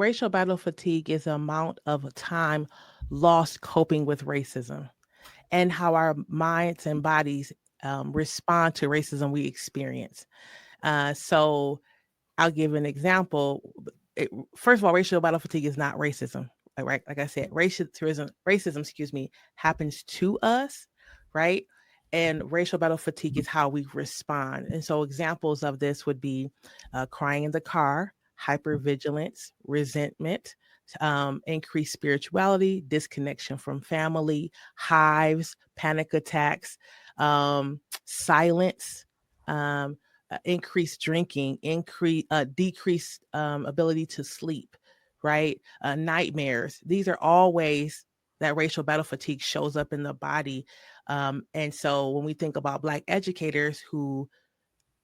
Racial battle fatigue is the amount of time lost coping with racism and how our minds and bodies respond to racism we experience. So I'll give an example. First of all, racial battle fatigue is not racism. Right? Like I said, racism, happens to us, right? And racial battle fatigue is how we respond. And so examples of this would be crying in the car, hypervigilance, resentment, increased spirituality, disconnection from family, hives, panic attacks, silence, um, increased drinking, decreased ability to sleep, right? Nightmares. These are all ways that racial battle fatigue shows up in the body. And so when we think about Black educators who,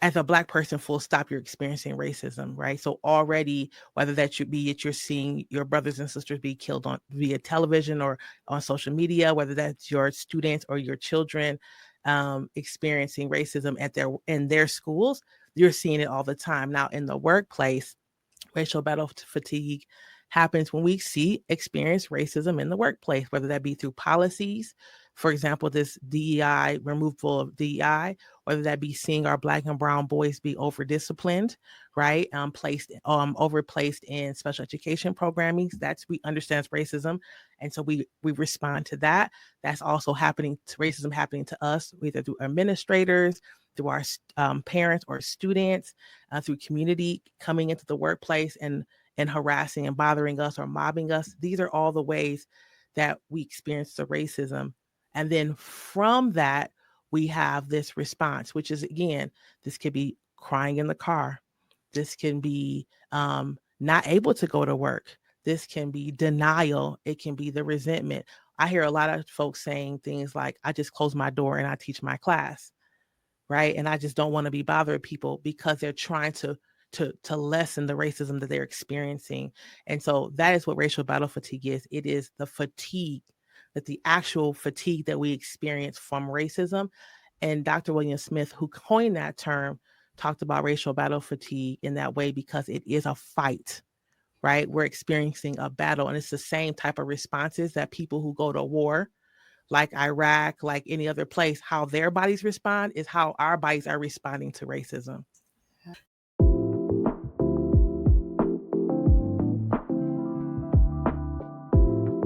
as a Black person, full stop, you're experiencing racism, right? So already, whether that should be it, you're seeing your brothers and sisters be killed on via television or on social media, whether that's your students or your children experiencing racism at their schools, you're seeing it all the time. Now in the workplace, racial battle fatigue happens when we experience racism in the workplace, whether that be through policies, for example, this DEI, removal of DEI, whether that be seeing our Black and brown boys be over disciplined, right? Overplaced in special education programming. That's, we understand racism. And so we respond to that. That's also happening to racism happening to us, either through administrators, through our parents or students, through community coming into the workplace and harassing and bothering us or mobbing us. These are all the ways that we experience the racism. And then from that, we have this response, which is, again, this could be crying in the car. This can be not able to go to work. This can be denial. It can be the resentment. I hear a lot of folks saying things like, I just close my door and I teach my class, right? And I just don't want to be bothering people because they're trying to lessen the racism that they're experiencing. And so that is what racial battle fatigue is. It is the fatigue, that the actual fatigue that we experience from racism. And Dr. William Smith, who coined that term, talked about racial battle fatigue in that way because it is a fight, right? We're experiencing a battle, and it's the same type of responses that people who go to war, like Iraq, like any other place, how their bodies respond is how our bodies are responding to racism.